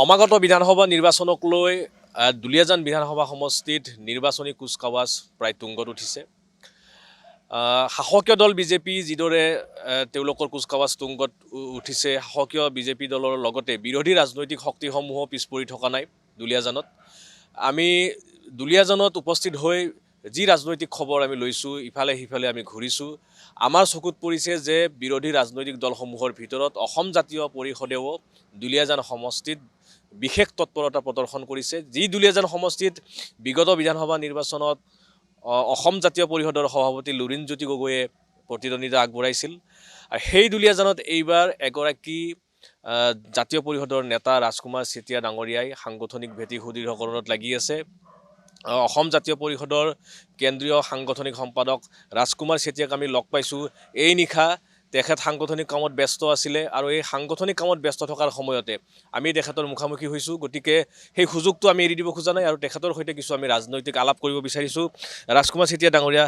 সমাগত বিধানসভা নিৰ্বাচনক লৈ দুলীয়াজান বিধানসভা সমষ্টিত নিৰ্বাচনী কুচকাৱাজ প্ৰায় তুংগত উঠিছে। শাসকীয় দল বিজেপি যিদৰে তেওঁলোকৰ কুচকাৱাজ তুংগত উঠিছে, শাসকীয় বিজেপি দলৰ লগতে বিৰোধী ৰাজনৈতিক শক্তিসমূহো পিছ পৰি থকা নাই দুলীয়াজানত। আমি দুলীয়াজানত উপস্থিত হৈ যি ৰাজনৈতিক খবৰ আমি লৈছোঁ, ইফালে সিফালে আমি ঘূৰিছোঁ, আমাৰ চকুত পৰিছে যে বিৰোধী ৰাজনৈতিক দলসমূহৰ ভিতৰত অসম জাতীয় পৰিষদেও দুলীয়াজান সমষ্টিত বিশেষ তৎপৰতা প্ৰদৰ্শন কৰিছে। যি দুলীয়াজান সমষ্টিত বিগত বিধানসভা নিৰ্বাচনত অসম জাতীয় পৰিষদৰ সভাপতি লুৰিণজ্যোতি গগৈয়ে প্ৰতিদ্বন্দ্বিতা আগবঢ়াইছিল, আৰু সেই দুলীয়াজানত এইবাৰ এগৰাকী জাতীয় পৰিষদৰ নেতা ৰাজকুমাৰ চেতিয়া ডাঙৰীয়াই সাংগঠনিক ভেটি সুদৃঢ়কৰণত লাগি আছে। অসম জাতীয় পৰিষদৰ কেন্দ্ৰীয় সাংগঠনিক সম্পাদক ৰাজকুমাৰ চেতিয়াক আমি লগ পাইছোঁ। এই নিশা তেখেত সাংগঠনিক কামত ব্যস্ত আছিলে, আৰু এই সাংগঠনিক কামত ব্যস্ত থকাৰ সময়তে আমি তেখেতৰ মুখামুখি হৈছোঁ। গতিকে সেই সুযোগটো আমি এৰি দিব খোজা নাই, আৰু তেখেতৰ সৈতে কিছু আমি ৰাজনৈতিক আলাপ কৰিব বিচাৰিছোঁ। ৰাজকুমাৰ চেতিয়া ডাঙৰীয়া,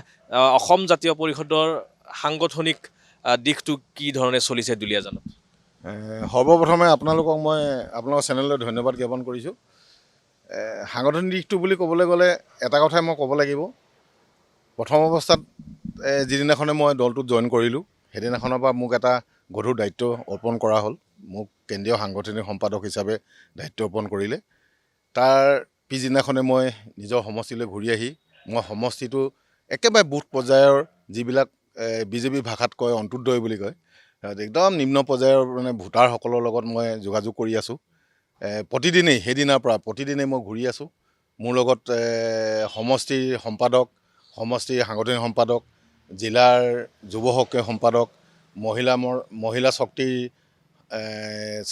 অসম জাতীয় পৰিষদৰ সাংগঠনিক দিশটো কি ধৰণে চলিছে দুলীয়াজানত? সৰ্বপ্ৰথমে আপোনালোকক মই আপোনালোকৰ চেনেললৈ ধন্যবাদ জ্ঞাপন কৰিছোঁ। সাংগঠনিক দিশটো বুলি ক'বলৈ গ'লে এটা কথাই মই ক'ব লাগিব। প্ৰথম অৱস্থাত যিদিনাখনে মই দলটোত জইন কৰিলোঁ, সেইদিনাখনৰ পৰা মোক এটা গধুৰ দায়িত্ব অৰ্পণ কৰা হ'ল। মোক কেন্দ্ৰীয় সাংগঠনিক সম্পাদক হিচাপে দায়িত্ব অৰ্পণ কৰিলে। তাৰ পিছদিনাখনে মই নিজৰ সমষ্টিলৈ ঘূৰি আহি মই সমষ্টিটো একেবাৰে বুথ পৰ্যায়ৰ যিবিলাক বিজেপি ভাষাত কয় অন্তোদ্বয় বুলি কয়, একদম নিম্ন পৰ্যায়ৰ মানে ভোটাৰসকলৰ লগত মই যোগাযোগ কৰি আছোঁ। প্ৰতিদিনেই সেইদিনাৰ পৰা প্ৰতিদিনেই মই ঘূৰি আছোঁ। মোৰ লগত সমষ্টিৰ সম্পাদক, সমষ্টিৰ সাংগঠনিক সম্পাদক, জিলাৰ যুৱ সক্ৰিয় সম্পাদক, মহিলা শক্তিৰ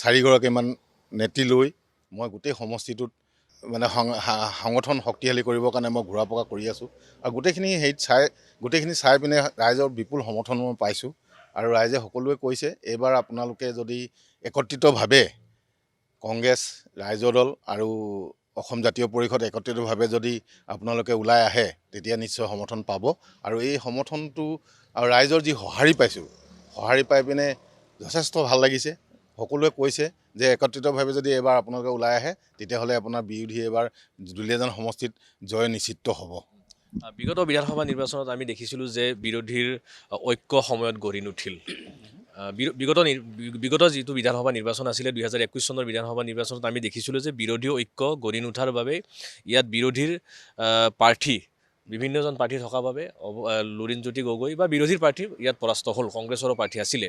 4গৰাকীমান নেত্ৰী লৈ মই গোটেই সমষ্টিটোত মানে সংগঠন শক্তিশালী কৰিবৰ কাৰণে মই ঘূৰা পকা কৰি আছোঁ। আৰু গোটেইখিনি চাই পিনে ৰাইজৰ বিপুল সমৰ্থন মই পাইছোঁ। আৰু ৰাইজে সকলোৱে কৈছে, এইবাৰ আপোনালোকে যদি একত্ৰিতভাৱে কংগ্ৰেছ, ৰাইজৰ দল আৰু অসম জাতীয় পৰিষদ একত্ৰিতভাৱে যদি আপোনালোকে ওলাই আহে, তেতিয়া নিশ্চয় সমৰ্থন পাব। আৰু এই সমৰ্থনটো আৰু ৰাইজৰ যি সঁহাৰি পাইছোঁ, সঁহাৰি পাই পিনে যথেষ্ট ভাল লাগিছে। সকলোৱে কৈছে যে একত্ৰিতভাৱে যদি এইবাৰ আপোনালোকে ওলাই আহে, তেতিয়াহ'লে আপোনাৰ বিৰোধী এইবাৰ দুলীয়াজান সমষ্টিত জয় নিশ্চিত হ'ব। বিগত বিধানসভা নিৰ্বাচনত আমি দেখিছিলোঁ যে বিৰোধীৰ ঐক্য সময়ত গঢ়ি নুঠিল। বিগত যিটো বিধানসভা নিৰ্বাচন আছিলে 2021 চনৰ বিধানসভা নিৰ্বাচনত আমি দেখিছিলোঁ যে বিৰোধী ঐক্য গঢ়ি নুঠাৰ বাবে ইয়াত বিৰোধীৰ প্ৰাৰ্থী বিভিন্নজন প্ৰাৰ্থী থকাৰ বাবে লুৰিণজ্যোতি গগৈ বা বিৰোধীৰ প্ৰাৰ্থী ইয়াত পৰাস্ত হ'ল। কংগ্ৰেছৰো প্ৰাৰ্থী আছিলে।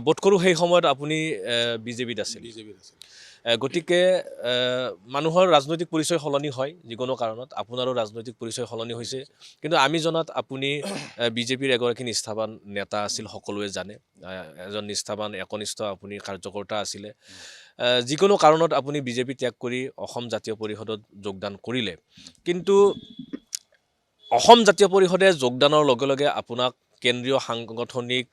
বোধ কৰোঁ সেই সময়ত আপুনি বিজেপিত আছিল। গতিকে মানুহৰ ৰাজনৈতিক পৰিচয় সলনি হয় যিকোনো কাৰণত, আপোনাৰো ৰাজনৈতিক পৰিচয় সলনি হৈছে। কিন্তু আমি জনাত আপুনি বিজেপিৰ এগৰাকী নিষ্ঠাৱান নেতা আছিল, সকলোৱে জানে। এজন নিষ্ঠাৱান একনিষ্ঠ আপুনি কাৰ্যকৰ্তা আছিলে। যিকোনো কাৰণত আপুনি বিজেপি ত্যাগ কৰি অসম জাতীয় পৰিষদত যোগদান কৰিলে। কিন্তু অসম জাতীয় পৰিষদে যোগদানৰ লগে লগে আপোনাক কেন্দ্ৰীয় সাংগঠনিক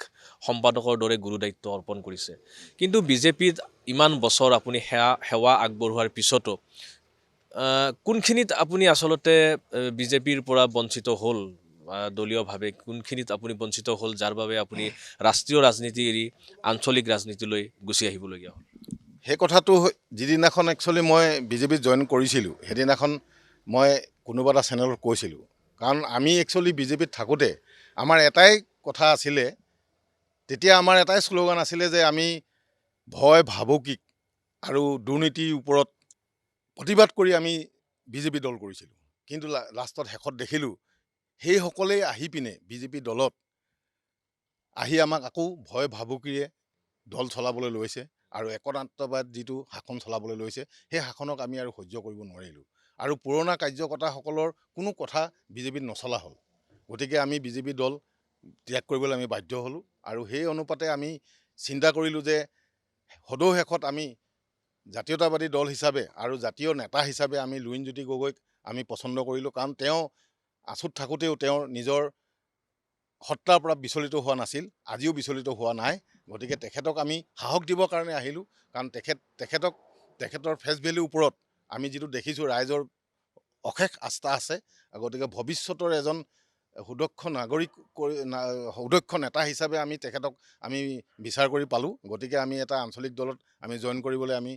সম্পাদকৰ দৰে গুৰু দায়িত্ব অৰ্পণ কৰিছে। কিন্তু বিজেপিত ইমান বছৰ আপুনি সেৱা আগবঢ়োৱাৰ পিছতো কোনখিনিত আপুনি আচলতে বিজেপিৰ পৰা বঞ্চিত হ'ল, দলীয়ভাৱে কোনখিনিত আপুনি বঞ্চিত হ'ল, যাৰ বাবে আপুনি ৰাষ্ট্ৰীয় ৰাজনীতি এৰি আঞ্চলিক ৰাজনীতিলৈ গুচি আহিবলগীয়া হ'ল? সেই কথাটো যিদিনাখন একচুৱেলি মই বিজেপিত জইন কৰিছিলোঁ, সেইদিনাখন মই কোনোবা এটা চেনেলত কৈছিলোঁ। কাৰণ আমি একচুৱেলি বিজেপিত থাকোঁতে আমাৰ এটাই কথা আছিলে, তেতিয়া আমাৰ এটাই শ্লোগান আছিলে যে আমি ভয় ভাবুকিক আৰু দুৰ্নীতিৰ ওপৰত প্ৰতিবাদ কৰি আমি বিজেপি দল কৰিছিলোঁ। কিন্তু লাষ্টত শেষত দেখিলোঁ সেইসকলেই আহি পিনে বিজেপি দলত আহি আমাক আকৌ ভয় ভাবুকিৰে দল চলাবলৈ লৈছে, আৰু একনাত্মবাদ যিটো শাসন চলাবলৈ লৈছে, সেই শাসনক আমি আৰু সহ্য কৰিব নোৱাৰিলোঁ। আৰু পুৰণা কাৰ্যকৰ্তাসকলৰ কোনো কথা বিজেপিত নচলা হ'ল। গতিকে আমি বিজেপি দল ত্যাগ কৰিবলৈ আমি বাধ্য হ'লোঁ। আৰু সেই অনুপাতে আমি চিন্তা কৰিলোঁ যে সদৌ শেষত আমি জাতীয়তাবাদী দল হিচাপে আৰু জাতীয় নেতা হিচাপে আমি লুৰিণজ্যোতি গগৈক আমি পচন্দ কৰিলোঁ। কাৰণ তেওঁ আছুত থাকোঁতেও তেওঁৰ নিজৰ সত্তাৰ পৰা বিচলিত হোৱা নাছিল, আজিও বিচলিত হোৱা নাই। গতিকে তেখেতক আমি সাহস দিবৰ কাৰণে আহিলোঁ। কাৰণ তেখেতৰ ফেচ ভেলিউৰ ওপৰত আমি যিটো দেখিছোঁ, ৰাইজৰ অশেষ আস্থা আছে। গতিকে ভৱিষ্যতৰ এজন সুদক্ষ সুদক্ষ নেতা হিচাপে আমি তেখেতক আমি বিচাৰ কৰি পালোঁ। গতিকে আমি এটা আঞ্চলিক দলত আমি জইন কৰিবলৈ আমি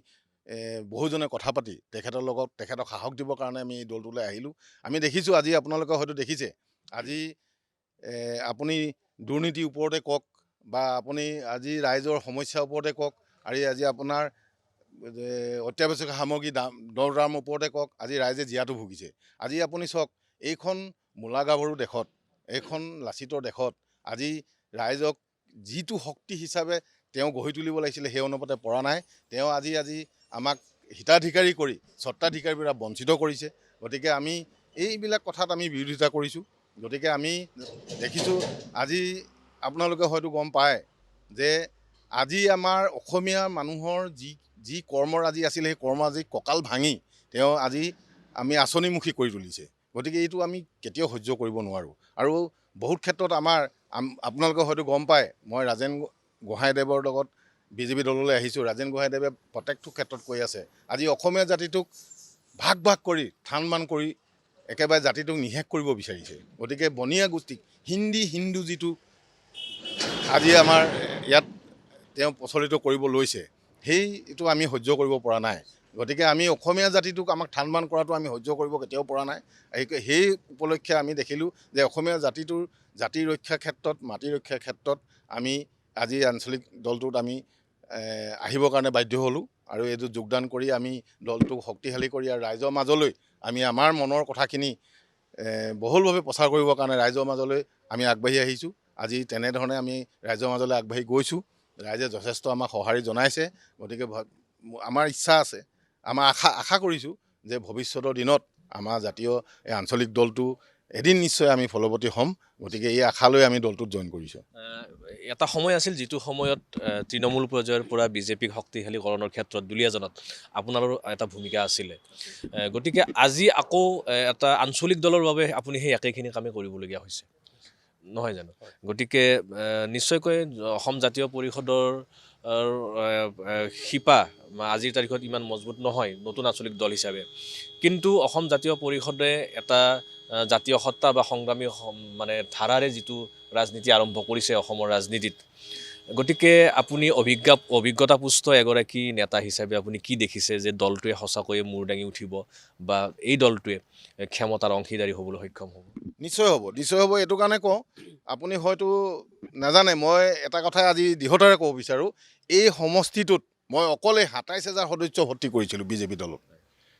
বহুজনে কথা পাতি তেখেতৰ লগত তেখেতক সাহস দিবৰ কাৰণে আমি এই দলটোলৈ আহিলোঁ। আমি দেখিছোঁ আজি আপোনালোকে হয়তো দেখিছে আজি আপুনি দুৰ্নীতিৰ ওপৰতে কওক বা আপুনি আজি ৰাইজৰ সমস্যাৰ ওপৰতে কওক আৰু আজি আপোনাৰ অত্যাৱশ্যকীয় সামগ্ৰী দৰ দামৰ ওপৰতে কওক আজি ৰাইজে জীয়াতু ভুগিছে। আজি আপুনি চাওক এইখন মূলা গাভৰু দেশত এইখন লাচিতৰ দেশত আজি ৰাইজক যিটো শক্তি হিচাপে তেওঁ গঢ়ি তুলিব লাগিছিলে সেই অনুপাতে পৰা নাই। তেওঁ আজি আমাক হিতাধিকাৰী কৰি স্বত্বাধিকাৰীৰ পৰা বঞ্চিত কৰিছে। গতিকে আমি এইবিলাক কথাত আমি বিৰোধিতা কৰিছোঁ। গতিকে আমি দেখিছোঁ আজি আপোনালোকে হয়তো গম পায় যে আজি আমাৰ অসমীয়া মানুহৰ যি কৰ্মৰ আজি আছিলে সেই কৰ্ম আজি কঁকাল ভাঙি তেওঁ আজি আমি আঁচনিমুখী কৰি তুলিছে। গতিকে এইটো আমি কেতিয়াও সহ্য কৰিব নোৱাৰোঁ। আৰু বহুত ক্ষেত্ৰত আপোনালোকে হয়তো গম পায় মই ৰাজেন গোহাঁইদেৱৰ লগত বিজেপি দললৈ আহিছোঁ। ৰাজেন গোহাঁইদেৱে প্ৰত্যেকটো ক্ষেত্ৰত কৈ আছে আজি অসমীয়া জাতিটোক ভাগ ভাগ কৰি থান মান কৰি একেবাৰে জাতিটোক নিশেষ কৰিব বিচাৰিছে। গতিকে বনিয়া গোষ্ঠীক হিন্দু যিটো আজি আমাৰ ইয়াত তেওঁ প্ৰচলিত কৰিব লৈছে সেইটো আমি সহ্য কৰিব পৰা নাই। গতিকে আমি অসমীয়া জাতিটোক আমাক থান মান কৰাটো আমি সহ্য কৰিব কেতিয়াও পৰা নাই। সেই উপলক্ষে আমি দেখিলোঁ যে অসমীয়া জাতিটোৰ জাতি ৰক্ষাৰ ক্ষেত্ৰত মাটি ৰক্ষাৰ ক্ষেত্ৰত আমি আজি আঞ্চলিক দলটোত আমি আহিবৰ কাৰণে বাধ্য হ'লোঁ আৰু এইটো যোগদান কৰি আমি দলটোক শক্তিশালী কৰি আৰু ৰাইজৰ মাজলৈ আমি আমাৰ মনৰ কথাখিনি বহুলভাৱে প্ৰচাৰ কৰিবৰ কাৰণে ৰাইজৰ মাজলৈ আমি আগবাঢ়ি আহিছোঁ। আজি তেনেধৰণে আমি ৰাইজৰ মাজলৈ আগবাঢ়ি গৈছোঁ। ৰাইজে যথেষ্ট আমাক সঁহাৰি জনাইছে। গতিকে আমাৰ ইচ্ছা আছে আমাৰ আশা কৰিছোঁ যে ভৱিষ্যতৰ দিনত আমাৰ জাতীয় এই আঞ্চলিক দলটো এদিন নিশ্চয় আমি ফলৱতী হ'ম। গতিকে এই আশা লৈ আমি দলটোত জইন কৰিছোঁ। এটা সময় আছিল যিটো সময়ত তৃণমূল পৰ্যায়ৰ পৰা বিজেপিক শক্তিশালীকৰণৰ ক্ষেত্ৰত দুলীয়াজনত আপোনাৰো এটা ভূমিকা আছিলে। গতিকে আজি আকৌ এটা আঞ্চলিক দলৰ বাবে আপুনি সেই একেখিনি কামেই কৰিবলগীয়া হৈছে নহয় জানো? গতিকে নিশ্চয়কৈ অসম জাতীয় পৰিষদৰ শিপা আজিৰ তাৰিখত ইমান মজবুত নহয় নতুন আঞ্চলিক দল হিচাপে, কিন্তু অসম জাতীয় পৰিষদে এটা জাতীয় সত্তা বা সংগ্ৰামী মানে ধাৰাৰে যিটো ৰাজনীতি আৰম্ভ কৰিছে অসমৰ ৰাজনীতিত। গতিকে আপুনি অভিজ্ঞতাপুষ্ট এগৰাকী নেতা হিচাপে আপুনি কি দেখিছে যে দলটোৱে সঁচাকৈয়ে মূৰ দাঙি উঠিব বা এই দলটোৱে ক্ষমতাৰ অংশীদাৰী হ'বলৈ সক্ষম হ'ব? নিশ্চয় হ'ব। এইটো কাৰণে কওঁ আপুনি হয়তো নাজানে মই এটা কথাই আজি দৃঢ়তাৰে ক'ব বিচাৰোঁ এই সমষ্টিটোত মই অকলে ২৭,০০০ সদস্য ভৰ্তি কৰিছিলোঁ বিজেপি দলত।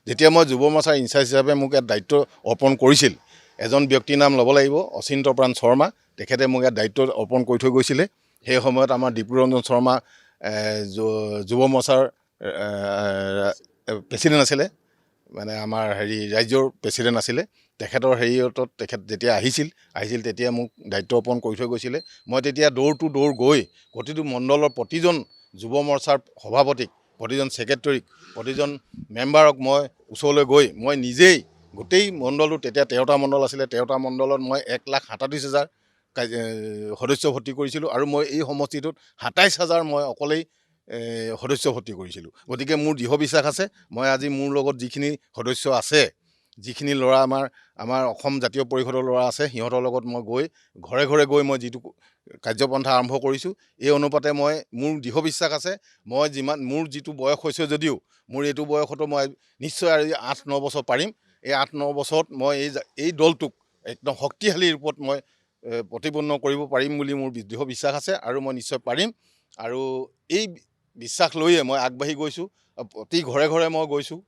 যেতিয়া মই যুৱ মৰ্চাৰ ইনচাৰ্জ হিচাপে মোক ইয়াত দায়িত্ব অৰ্পণ কৰিছিল এজন ব্যক্তিৰ নাম ল'ব লাগিব অচিন্তপ্ৰাণ শৰ্মা। তেখেতে মোক ইয়াত দায়িত্ব অৰ্পণ কৰি থৈ গৈছিলে। সেই সময়ত আমাৰ ডিপুৰঞ্জন শৰ্মা যুৱ মৰ্চাৰ প্ৰেচিডেণ্ট আছিলে, মানে আমাৰ ৰাজ্যৰ প্ৰেচিডেণ্ট আছিলে। তেখেতৰ হেৰিয়তত তেখেত যেতিয়া আহিছিল তেতিয়া মোক দায়িত্ব অৰ্পণ কৰি থৈ গৈছিলে। মই তেতিয়া দৌৰ টু দৌৰ গৈ প্ৰতিটো মণ্ডলৰ প্ৰতিজন যুৱ মৰ্চাৰ সভাপতিক প্ৰতিজন ছেক্ৰেটৰীক প্ৰতিজন মেম্বাৰক মই ওচৰলৈ গৈ মই নিজেই গোটেই মণ্ডলটো তেতিয়া 13টা মণ্ডল আছিলে 13টা মণ্ডলত মই 1,37,000 সদস্য ভৰ্তি কৰিছিলোঁ আৰু মই এই সমষ্টিটোত ২৭,০০০ মই অকলেই সদস্য ভৰ্তি কৰিছিলোঁ। গতিকে মোৰ দৃঢ় বিশ্বাস আছে মই আজি মোৰ লগত যিখিনি সদস্য আছে যিখিনি ল'ৰা আমাৰ অসম জাতীয় পৰিষদৰ ল'ৰা আছে সিহঁতৰ লগত মই গৈ ঘৰে ঘৰে গৈ মই যিটো কাৰ্যপন্থা আৰম্ভ কৰিছোঁ এই অনুপাতে মোৰ দৃঢ় বিশ্বাস আছে মই মোৰ যিটো বয়স হৈছে যদিও মোৰ এইটো বয়সতো মই নিশ্চয় আৰু 8-9 বছৰ পাৰিম। এই 8-9 বছৰত মই এই দলটোক একদম শক্তিশালী ৰূপত মই প্ৰতিপন্ন কৰিব পাৰিম বুলি মোৰ দৃঢ় বিশ্বাস আছে আৰু মই নিশ্চয় পাৰিম। আৰু এই বিশ্বাস লৈয়ে মই আগবাঢ়ি গৈছোঁ। প্ৰতি ঘৰে ঘৰে মই গৈছোঁ,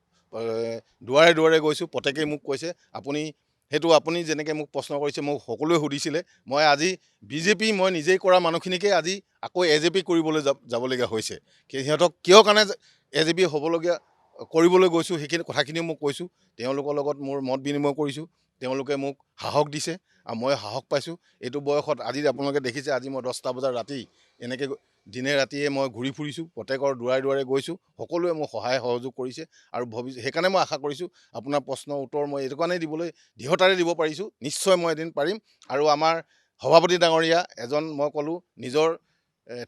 দুৱাৰে দুৱাৰে গৈছোঁ। প্ৰত্যেকেই মোক কৈছে আপুনি যেনেকৈ মোক প্ৰশ্ন কৰিছে মোক সকলোৱে সুধিছিলে মই আজি বিজেপি মই নিজেই কৰা মানুহখিনিকে আজি আকৌ এজেপি কৰিবলৈ যাবলগীয়া হৈছে। সিহঁতক কিয় কাৰণে এজেপি কৰিবলৈ গৈছোঁ সেইখিনি কথাখিনিও মোক কৈছোঁ। তেওঁলোকৰ লগত মোৰ মত বিনিময় কৰিছোঁ। তেওঁলোকে মোক সাহস দিছে আৰু মই সাহস পাইছোঁ। এইটো বয়সত আজি আপোনালোকে দেখিছে আজি মই 10টা বজাত ৰাতি এনেকৈ দিনে ৰাতিয়ে মই ঘূৰি ফুৰিছোঁ, প্ৰত্যেকৰ দুৱাৰে দুৱাৰে গৈছোঁ। সকলোৱে মোক সহায় সহযোগ কৰিছে আৰু সেইকাৰণে মই আশা কৰিছোঁ আপোনাৰ প্ৰশ্নৰ উত্তৰ মই এইটো কাৰণেই দৃঢ়তাৰে দিব পাৰিছোঁ। নিশ্চয় মই এদিন পাৰিম। আৰু আমাৰ সভাপতি ডাঙৰীয়া এজন মই ক'লোঁ নিজৰ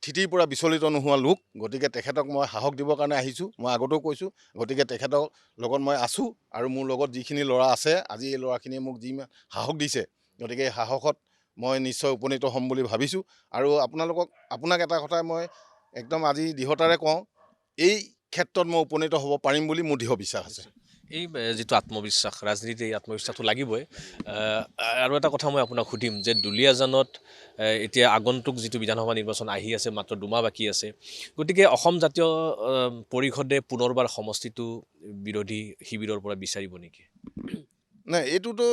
থিতিৰ পৰা বিচলিত নোহোৱা লোক। গতিকে তেখেতক মই সাহস দিবৰ কাৰণে আহিছোঁ। মই আগতেও কৈছোঁ। গতিকে তেখেতৰ লগত মই আছোঁ আৰু মোৰ লগত যিখিনি ল'ৰা আছে আজি এই ল'ৰাখিনিয়ে মোক যি সাহস দিছে গতিকে এই সাহসত মই নিশ্চয় উপনীত হ'ম বুলি ভাবিছোঁ। আৰু আপোনাক এটা কথা মই একদম আজি দৃঢ়তাৰে কওঁ এই ক্ষেত্ৰত মই উপনীত হ'ব পাৰিম বুলি মোৰ দৃঢ় বিশ্বাস আছে। এই যিটো আত্মবিশ্বাস, ৰাজনীতিত এই আত্মবিশ্বাসটো লাগিবই। আৰু এটা কথা মই আপোনাক সুধিম যে দুলীয়াজানত এতিয়া আগন্তুক যিটো বিধানসভা নিৰ্বাচন আহি আছে, মাত্ৰ দুমাহ বাকী আছে, গতিকে অসম জাতীয় পৰিষদে পুনৰবাৰ সমষ্টিটো বিৰোধী শিবিৰৰ পৰা বিচাৰিব নেকি? নাই, এইটোতো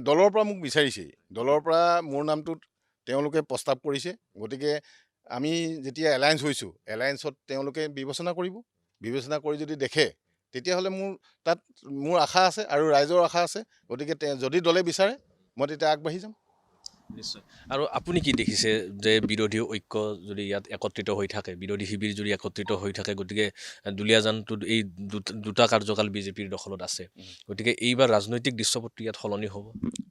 দলৰ পৰা মোক বিচাৰিছেই। দলৰ পৰা মোৰ নামটোত তেওঁলোকে প্ৰস্তাৱ কৰিছে। গতিকে আমি যেতিয়া এলায়েন্স হৈছোঁ, এলায়েন্সত তেওঁলোকে বিবেচনা কৰিব। বিবেচনা কৰি যদি দেখে, তেতিয়াহ'লে তাত মোৰ আশা আছে আৰু ৰাইজৰ আশা আছে। গতিকে যদি দলে বিচাৰে, মই তেতিয়া আগবাঢ়ি যাম। নিশ্চয়। আৰু আপুনি কি দেখিছে যে বিৰোধী ঐক্য যদি ইয়াত একত্ৰিত হৈ থাকে, বিৰোধী শিবিৰ যদি একত্ৰিত হৈ থাকে, গতিকে দুলীয়াজানটোত এই দুটা কাৰ্যকাল বিজেপিৰ দখলত আছে, গতিকে এইবাৰ ৰাজনৈতিক দৃশ্যপটটো ইয়াত সলনি হ'ব?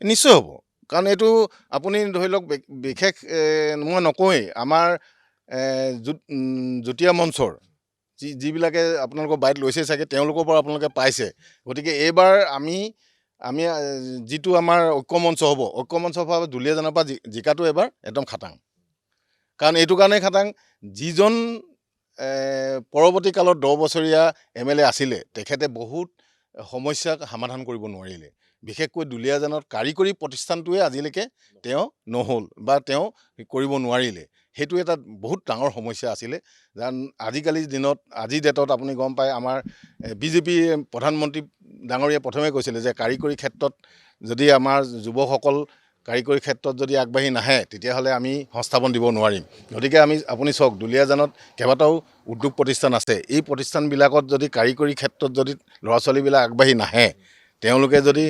নিশ্চয় হ'ব। কাৰণ এইটো আপুনি ধৰি লওক বিশেষ মই নকওঁৱেই, আমাৰ যুটীয়া মঞ্চৰ যিবিলাকে আপোনালোকৰ বাইট লৈছে চাগে, তেওঁলোকৰ পৰা আপোনালোকে পাইছে। গতিকে এইবাৰ আমি যিটো আমাৰ ঐক্যমঞ্চ হ'ব, ঐক্যমঞ্চৰ পৰা দুলীয়াজানৰ পৰা জিকাটো এবাৰ একদম খাটাং। কাৰণ এইটো কাৰণেই খাটাং, যিজন পৰৱৰ্তী কালত 10 বছৰীয়া MLA আছিলে, তেখেতে বহুত সমস্যাক সমাধান কৰিব নোৱাৰিলে। বিশেষকৈ দুলীয়াজানত কাৰিকৰী প্ৰতিষ্ঠানটোৱে আজিলৈকে তেওঁ নহ'ল বা তেওঁ কৰিব নোৱাৰিলে। সেইটো এটা বহুত ডাঙৰ সমস্যা আছিলে। কাৰণ আজিকালিৰ দিনত, আজিৰ ডেটত আপুনি গম পায়, আমাৰ বিজেপি প্ৰধানমন্ত্ৰী ডাঙৰীয়াই প্ৰথমে কৈছিলে যে কাৰিকৰী ক্ষেত্ৰত যদি আমাৰ যুৱকসকল কাৰিকৰী ক্ষেত্ৰত যদি আগবাঢ়ি নাহে, তেতিয়াহ'লে আমি সংস্থাপন দিব নোৱাৰিম। গতিকে আপুনি চাওক, দুলীয়াজানত কেইবাটাও উদ্যোগ প্ৰতিষ্ঠান আছে। এই প্ৰতিষ্ঠানবিলাকত যদি কাৰিকৰী ক্ষেত্ৰত যদি ল'ৰা ছোৱালীবিলাক আগবাঢ়ি নাহে, তেওঁলোকে যদি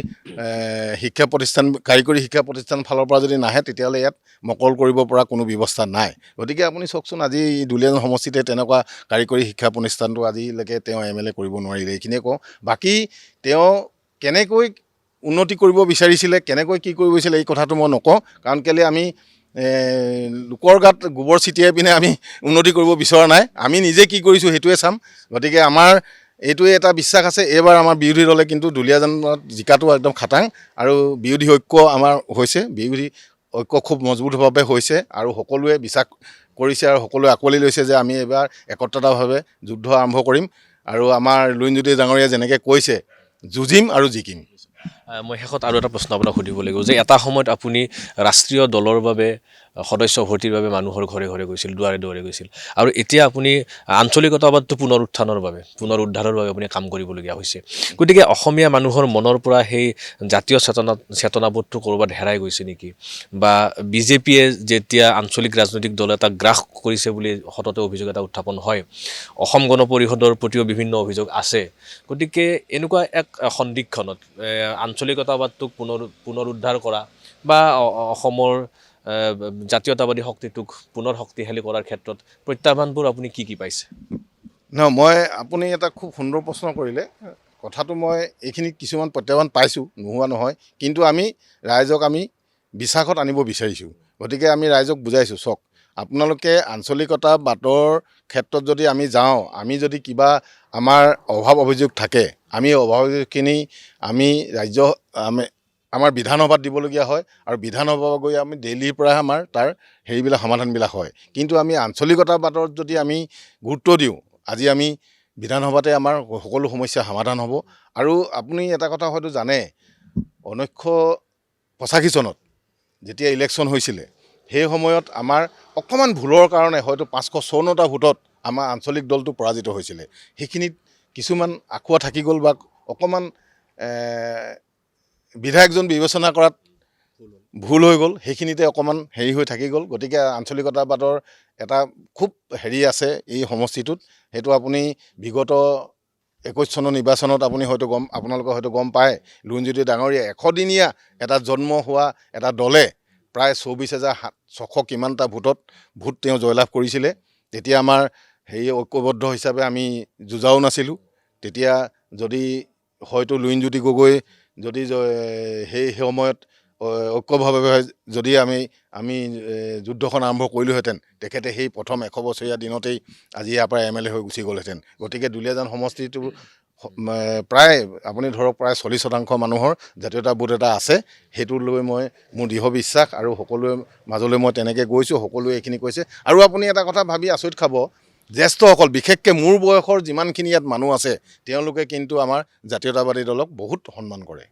কাৰিকৰী শিক্ষা প্ৰতিষ্ঠান ফালৰ পৰা যদি নাহে, তেতিয়াহ'লে ইয়াত মকল কৰিব পৰা কোনো ব্যৱস্থা নাই। গতিকে আপুনি চাওকচোন, আজি দুলীয়াজান সমষ্টিতে তেনেকুৱা কাৰিকৰী শিক্ষা প্ৰতিষ্ঠানটো আজিলৈকে তেওঁ MLA কৰিব নোৱাৰিলে। এইখিনিয়ে কওঁ। বাকী তেওঁ কেনেকৈ উন্নতি কৰিব বিচাৰিছিলে, কেনেকৈ কি কৰিব বিচাৰিছিলে, এই কথাটো মই নকওঁ। কাৰণ কেলৈ আমি লোকৰ গাত গোবৰ ছিটিয়াই পিনে আমি উন্নতি কৰিব বিচৰা নাই। আমি নিজে কি কৰিছোঁ সেইটোৱে চাম। গতিকে আমাৰ এইটোৱে এটা বিশ্বাস আছে, এইবাৰ আমাৰ বিৰোধী দলে কিন্তু দুলীয়াজানত জিকাটো একদম খাটাং। আৰু বিৰোধী ঐক্য আমাৰ হৈছে, বিৰোধী ঐক্য খুব মজবুতভাৱে হৈছে আৰু সকলোৱে বিশ্বাস কৰিছে আৰু সকলোৱে আঁকোৱালি লৈছে যে আমি এইবাৰ একত্ৰিতভাৱে যুদ্ধ আৰম্ভ কৰিম। আৰু আমাৰ লুৰিণজ্যোতি ডাঙৰীয়াই যেনেকৈ কৈছে, যুঁজিম আৰু জিকিম। মই শেষত আৰু এটা প্ৰশ্ন আপোনাক সুধিব লাগিব যে এটা সময়ত আপুনি ৰাষ্ট্ৰীয় দলৰ বাবে সদস্য ভৰ্তিৰ বাবে মানুহৰ ঘৰে ঘৰে গৈছিল, দুৱাৰে দুৱাৰে গৈছিল, আৰু এতিয়া আপুনি আঞ্চলিকতাবাদটো পুনৰ উদ্ধাৰৰ বাবে আপুনি কাম কৰিবলগীয়া হৈছে। গতিকে অসমীয়া মানুহৰ মনৰ পৰা সেই জাতীয় চেতনাবোধটো ক'ৰবাত হেৰাই গৈছে নেকি? বা বিজেপিয়ে যেতিয়া আঞ্চলিক ৰাজনৈতিক দল এটা গ্ৰাস কৰিছে বুলি সততে অভিযোগ এটা উত্থাপন হয়, অসম গণ পৰিষদৰ প্ৰতিও বিভিন্ন অভিযোগ আছে, গতিকে এনেকুৱা এক সন্দিক্ষণত আঞ্চলিকতাবাদটোক পুনৰুদ্ধাৰ কৰা বা অসমৰ জাতীয়তাবাদী শক্তিটোক পুনৰ শক্তিশালী কৰাৰ ক্ষেত্ৰত প্ৰত্যাহ্বানবোৰ আপুনি কি কি পাইছে? আপুনি এটা খুব সুন্দৰ প্ৰশ্ন কৰিলে। কথাটো মই এইখিনি কিছুমান প্ৰত্যাহ্বান পাইছোঁ, নোহোৱা নহয়। কিন্তু ৰাইজক আমি বিশ্বাসত আনিব বিচাৰিছোঁ। গতিকে আমি ৰাইজক বুজাইছোঁ, চাওক, আপোনালোকে আঞ্চলিকতাবাদৰ ক্ষেত্ৰত যদি আমি যাওঁ, আমি যদি কিবা আমাৰ অভাৱ অভিযোগ থাকে, আমি অভাৱ অভিযোগখিনি আমাৰ বিধানসভাত দিবলগীয়া হয়। আৰু বিধানসভা গৈ আমি দিল্লীৰ পৰাহে আমাৰ তাৰ হেৰিবিলাক সমাধানবিলাক হয়। কিন্তু আমি আঞ্চলিকতাবাদত যদি আমি গুৰুত্ব দিওঁ, আজি আমি বিধানসভাতে আমাৰ সকলো সমস্যা সমাধান হ'ব। আৰু আপুনি এটা কথা হয়তো জানে, 1985 চনত যেতিয়া ইলেকশ্যন হৈছিলে, সেই সময়ত আমাৰ অকণমান ভুলৰ কাৰণে হয়তো 554টা ভোটত আমাৰ আঞ্চলিক দলটো পৰাজিত হৈছিলে। সেইখিনিত কিছুমান আঁকুৱা থাকি গ'ল বা অকণমান বিধায়কজন বিবেচনা কৰাত ভুল হৈ গ'ল, সেইখিনিতে অকণমান হেৰি হৈ থাকি গ'ল। গতিকে আঞ্চলিকতাবাদৰ এটা খুব হেৰি আছে এই সমষ্টিটোত। সেইটো আপুনি বিগত 21 চনৰ নিৰ্বাচনত আপোনালোকে হয়তো গম পায়, লুৰিণজ্যোতি ডাঙৰীয়া 100 দিনীয়া এটা জন্ম হোৱা এটা দলে প্ৰায় 24,600 কিমানটা ভোট তেওঁ জয়লাভ কৰিছিলে। তেতিয়া আমাৰ ঐক্যবদ্ধ হিচাপে আমি যুঁজাও নাছিলোঁ। তেতিয়া যদি হয়তো লুৰিণজ্যোতি গগৈ যদি সেই সময়ত ঐক্যভাৱে যদি আমি যুদ্ধখন আৰম্ভ কৰিলোহেঁতেন, তেখেতে সেই প্ৰথম 100 বছৰীয়া দিনতেই আজি ইয়াৰ পৰা MLA হৈ গুচি গ'লহেঁতেন। গতিকে দুলীয়াজান সমষ্টিটো প্ৰায় আপুনি ধৰক প্ৰায় 40% মানুহৰ জাতীয়তাবোধ এটা আছে। সেইটো লৈ মোৰ দৃঢ় বিশ্বাস আৰু সকলোৰে মাজলৈ মই তেনেকৈ গৈছোঁ, সকলোৱে এইখিনি কৈছে। আৰু আপুনি এটা কথা ভাবি আচৰিত খাব, জ্যেষ্ঠসকল বিশেষকৈ মোৰ বয়সৰ যিমানখিনি ইয়াত মানুহ আছে তেওঁলোকে কিন্তু আমাৰ জাতীয়তাবাদী দলক বহুত সন্মান কৰে।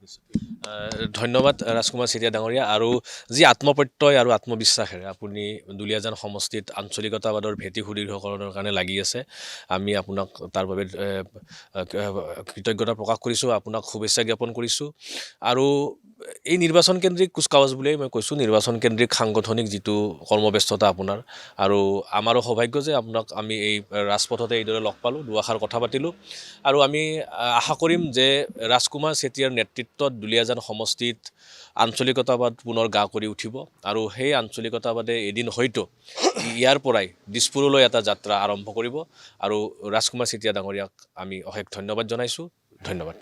ধন্যবাদ ৰাজকুমাৰ চেতিয়া ডাঙৰীয়া। আৰু যি আত্মপ্ৰত্যয় আৰু আত্মবিশ্বাসেৰে আপুনি দুলীয়াজান সমষ্টিত আঞ্চলিকতাবাদৰ ভেটি সুদৃঢ়কৰণৰ কাৰণে লাগি আছে, আমি আপোনাক তাৰ বাবে কৃতজ্ঞতা প্ৰকাশ কৰিছোঁ, আপোনাক শুভেচ্ছা জ্ঞাপন কৰিছোঁ। আৰু এই নিৰ্বাচন কেন্দ্ৰিক কুচকাৱাজ বুলিয়েই মই কৈছোঁ, নিৰ্বাচন কেন্দ্ৰিক সাংগঠনিক যিটো কৰ্মব্যস্ততা আপোনাৰ, আৰু আমাৰো সৌভাগ্য যে আপোনাক আমি এই ৰাজপথতে এইদৰে লগ পালোঁ, দুআষাৰ কথা পাতিলোঁ। আৰু আমি আশা কৰিম যে ৰাজকুমাৰ চেতিয়াৰ নেতৃত্বত দুলীয়াজান সমষ্টিত আঞ্চলিকতাবাদ পুনৰ গা কৰি উঠিব, আৰু সেই আঞ্চলিকতাবাদে এদিন হয়তো ইয়াৰ পৰাই দিছপুৰলৈ এটা যাত্ৰা আৰম্ভ কৰিব। আৰু ৰাজকুমাৰ চেতিয়া ডাঙৰীয়াক আমি অশেষ ধন্যবাদ জনাইছোঁ। ধন্যবাদ।